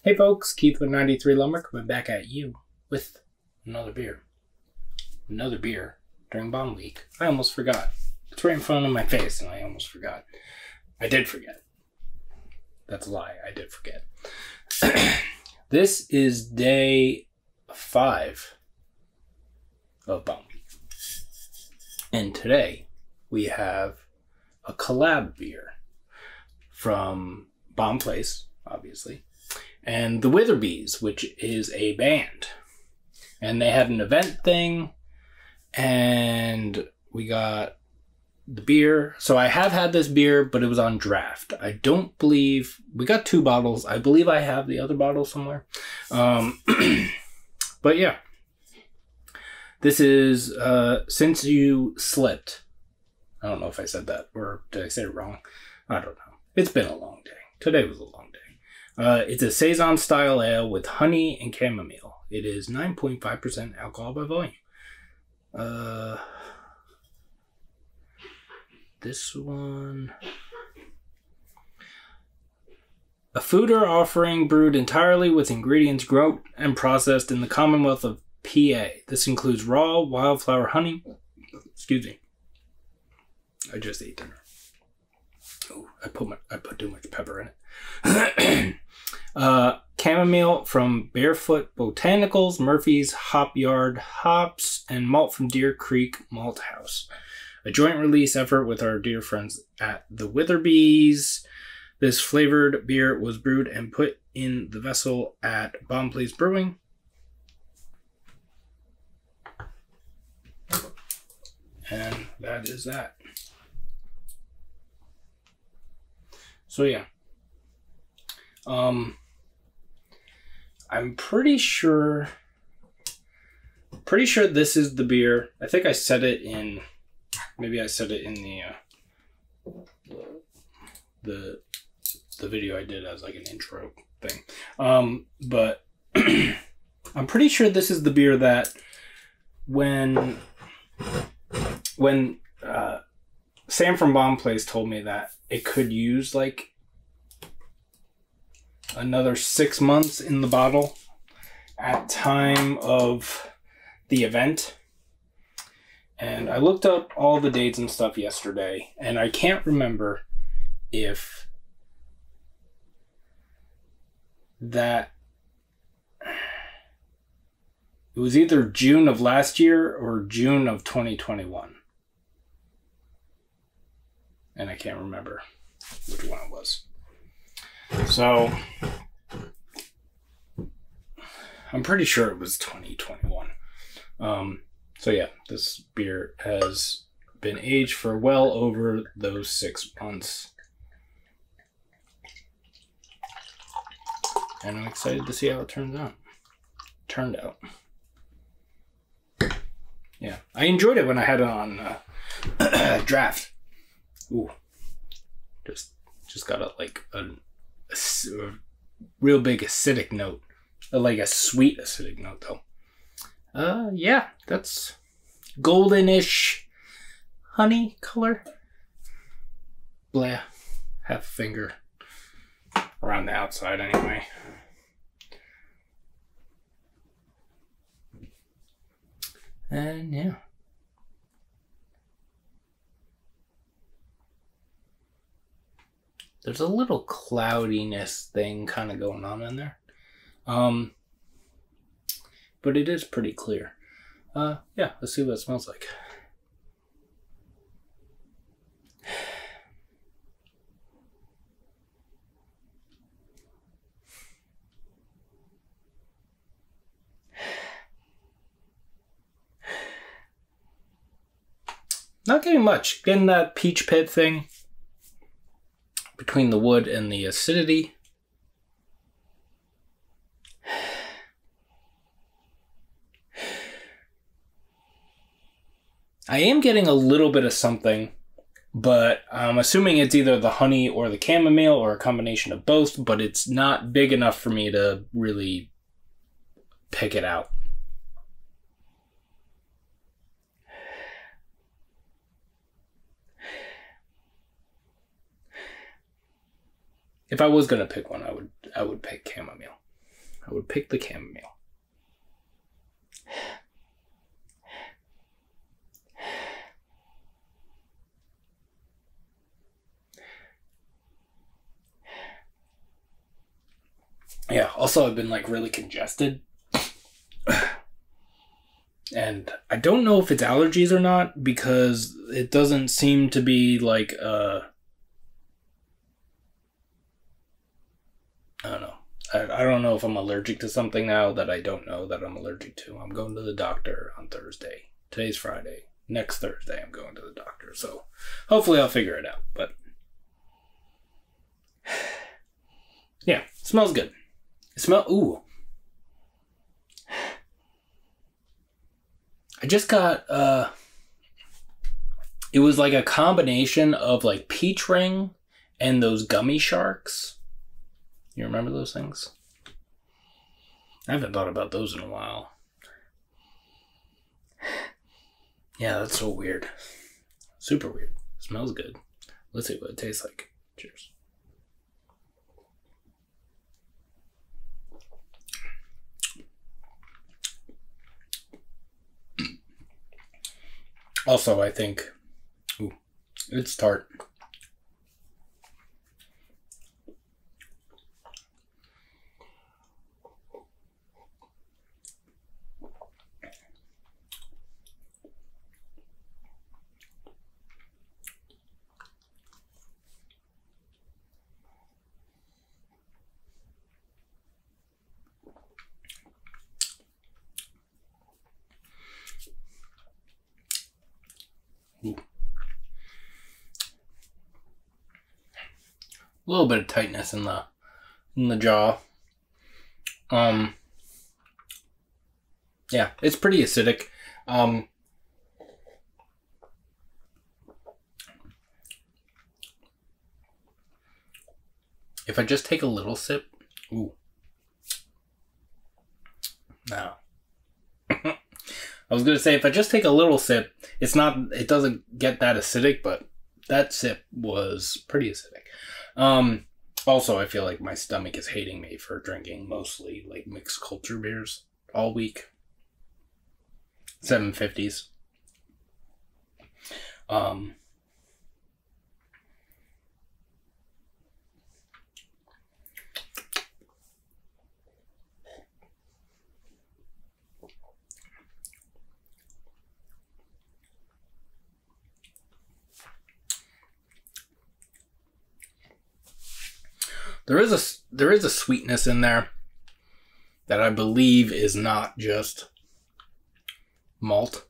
Hey folks, Keith with 93 Lumber coming back at you with another beer. Another beer during Bonn week. I almost forgot. It's right in front of my face and I almost forgot. I did forget. That's a lie. I did forget. This is day 5 of Bonn week. And today we have a collab beer from Bonn Place, obviously, and the Witherbees, which is a band. And they had an event thing, and we got the beer. So I have had this beer, but it was on draft. I don't believe... We got 2 bottles. I believe I have the other bottle somewhere. But yeah. This is Since You Slipped. I don't know if I said that, or did I say it wrong? I don't know. It's been a long day. Today was a long day. It's a Saison-style ale with honey and chamomile. It is 9.5% alcohol by volume. This one... A foeder offering brewed entirely with ingredients grown and processed in the Commonwealth of PA. This includes raw wildflower honey. Excuse me. I just ate dinner. Oh, I put too much pepper in it. Chamomile from Barefoot Botanicals, Murphy's Hop Yard Hops, and malt from Deer Creek Malt House. A joint release effort with our dear friends at the Witherbees. This flavored beer was brewed and put in the vessel at Bonn Place Brewing. And that is that. So yeah. I'm pretty sure this is the beer. I think I said it in, maybe I said it in the video I did as like an intro thing. But I'm pretty sure this is the beer that when Sam from Bonn Place told me that it could use like another 6 months in the bottle at time of the event. And I looked up all the dates and stuff yesterday, and I can't remember if that it was either June of last year or June of 2021. And I can't remember which one it was. So, I'm pretty sure it was 2021. So yeah, this beer has been aged for well over those 6 months. And I'm excited to see how it turned out. Yeah, I enjoyed it when I had it on draft. Ooh, just got a real big acidic note, like a sweet acidic note though. Yeah, that's goldenish honey color. Blah, half a finger around the outside anyway. And yeah. There's a little cloudiness thing kind of going on in there. But it is pretty clear. Yeah, let's see what it smells like. Not getting much. Getting that peach pit thing between the wood and the acidity. I am getting a little bit of something, but I'm assuming it's either the honey or the chamomile or a combination of both, but it's not big enough for me to really pick it out. If I was gonna pick one, I would pick chamomile. I would pick the chamomile. Yeah, also I've been like really congested. And I don't know if it's allergies or not, because it doesn't seem to be like I don't know. I don't know if I'm allergic to something now that I don't know that I'm allergic to. I'm going to the doctor on Thursday. Today's Friday. Next Thursday I'm going to the doctor. So hopefully I'll figure it out. But yeah, it smells good. Ooh. I just got, it was like a combination of like peach ring and those gummy sharks. You remember those things? I haven't thought about those in a while. Yeah, that's so weird. Super weird. Smells good. Let's see what it tastes like. Cheers. Also, I think, ooh, it's tart. Ooh. A little bit of tightness in the jaw. Yeah, it's pretty acidic. If I just take a little sip, ooh. Now, I was gonna say if I just take a little sip, it doesn't get that acidic, but that sip was pretty acidic. Also, I feel like my stomach is hating me for drinking mostly like mixed culture beers all week. 750s. There is a sweetness in there that I believe is not just malt.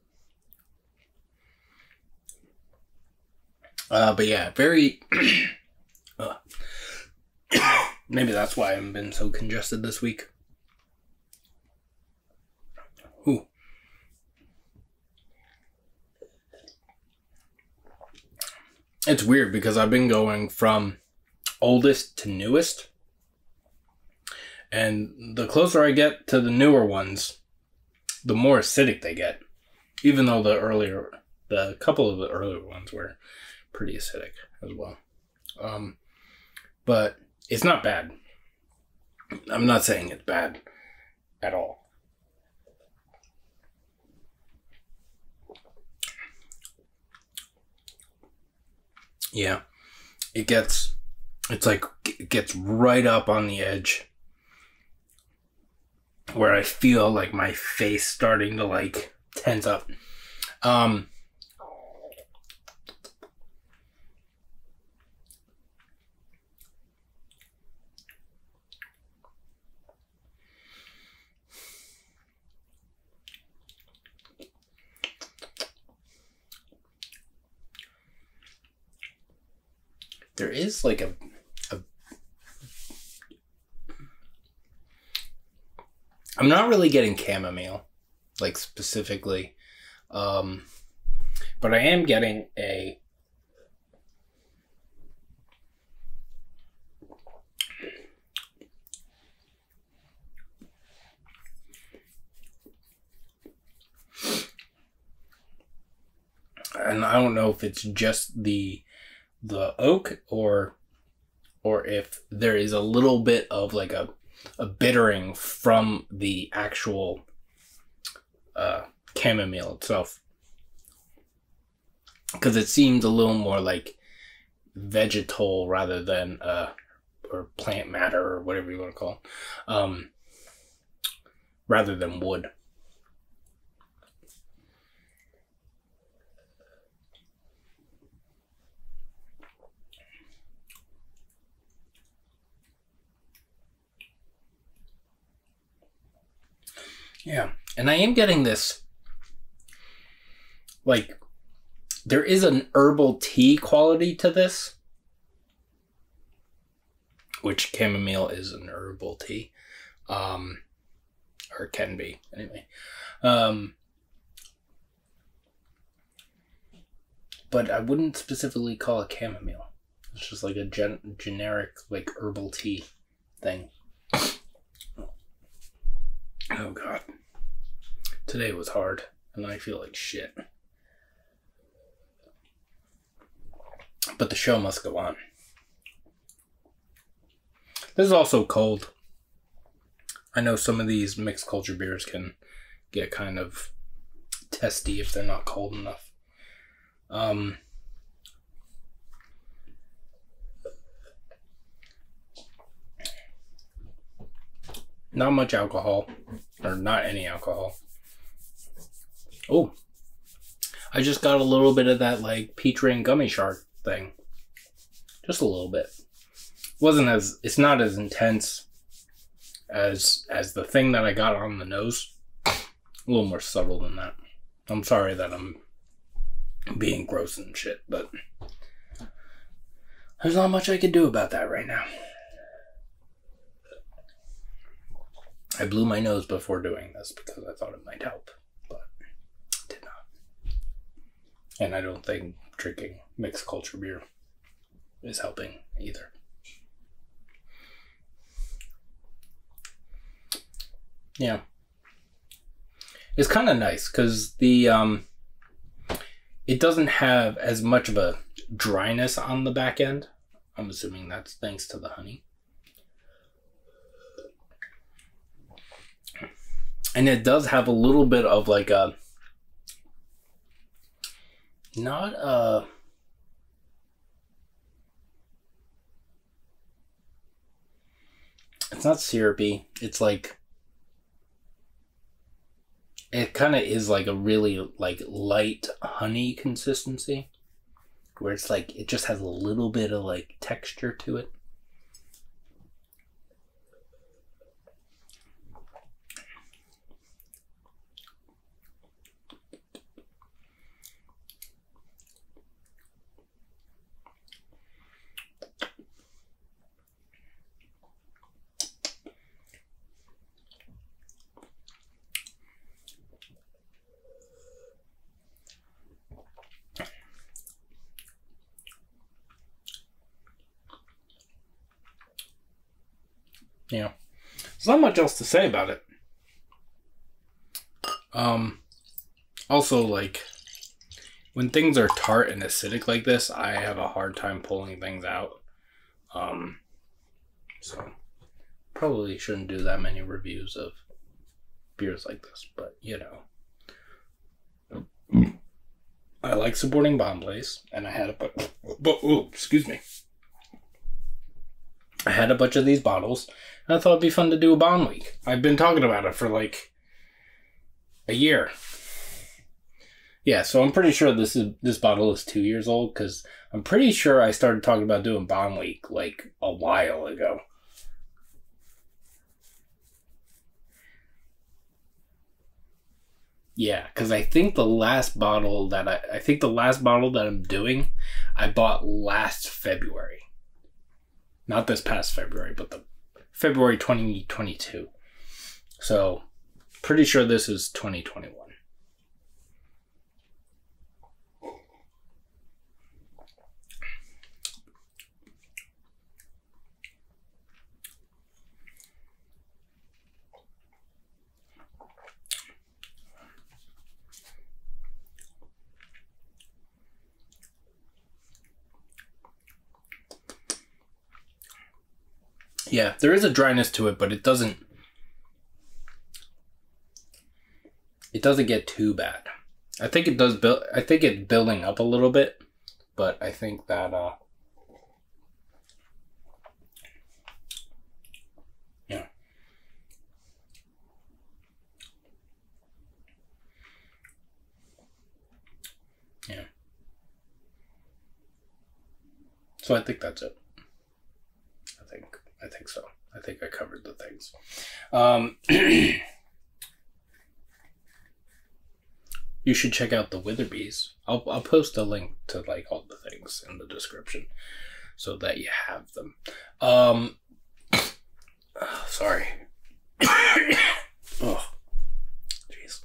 But yeah, very maybe that's why I've been so congested this week. Ooh. It's weird because I've been going from oldest to newest, and the closer I get to the newer ones, the more acidic they get, even though the couple of the earlier ones were pretty acidic as well. But it's not bad. I'm not saying it's bad at all. Yeah, it gets right up on the edge where I feel like my face starting to like tense up. There is like a I'm not really getting chamomile, like specifically, but I am getting a and I don't know if it's just the oak or if there is a little bit of like a a bittering from the actual chamomile itself. Because it seems a little more like vegetal rather than or plant matter or whatever you want to call it, rather than wood. Yeah, and I am getting this, like, there is an herbal tea quality to this, which chamomile is an herbal tea, or can be, anyway. But I wouldn't specifically call it chamomile. It's just like a generic, like, herbal tea thing. Oh God. Today was hard, and I feel like shit. But the show must go on. This is also cold. I know some of these mixed culture beers can get kind of testy if they're not cold enough. Not much alcohol, or not any alcohol. Oh, I just got a little bit of that, like, peach ring gummy shark thing. Just a little bit. It's not as intense as the thing that I got on the nose. A little more subtle than that. I'm sorry that I'm being gross and shit, but there's not much I can do about that right now. I blew my nose before doing this because I thought it might help, but it did not. And I don't think drinking mixed culture beer is helping either. Yeah. It's kind of nice because the it doesn't have as much of a dryness on the back end. I'm assuming that's thanks to the honey. And it does have a little bit of like a, not a, it's not syrupy. It's like, it kind of is like a really like light honey consistency where it's like, it just has a little bit of like texture to it. Yeah, there's not much else to say about it. Also, like, when things are tart and acidic like this, I have a hard time pulling things out. So probably shouldn't do that many reviews of beers like this, but you know, I like supporting Bonn Blaze, and I had excuse me. I had a bunch of these bottles, and I thought it'd be fun to do a Bonn week. I've been talking about it for like a year. Yeah, so I'm pretty sure this bottle is 2 years old, because I'm pretty sure I started talking about doing Bonn week like a while ago. Yeah, because I think the last bottle that I'm doing, I bought last February. Not this past February, but the February 2022. So, pretty sure this is 2021. Yeah, there is a dryness to it, but it doesn't get too bad. I think it does build. I think it's building up a little bit, but I think that yeah. Yeah. So I think that's it. I think so. I think I covered the things. You should check out the Witherbees. I'll post a link to like all the things in the description so that you have them. Sorry. Oh, jeez.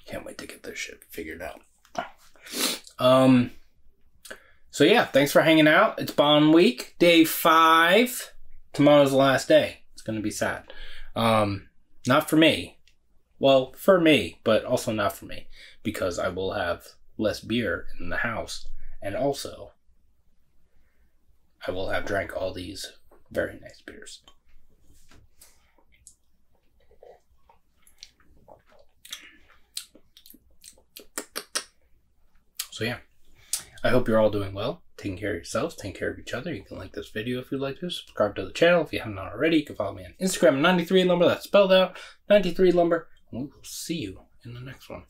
Can't wait to get this shit figured out. So yeah, thanks for hanging out. It's Bonn week, day 5. Tomorrow's the last day. It's gonna be sad. Not for me. Well, for me, but also not for me, because I will have less beer in the house, and also I will have drank all these very nice beers. So yeah, I hope you're all doing well, taking care of yourselves, taking care of each other. You can like this video if you'd like to, subscribe to the channel if you haven't already. You can follow me on Instagram at 93lumber, that's spelled out, 93lumber. We will see you in the next one.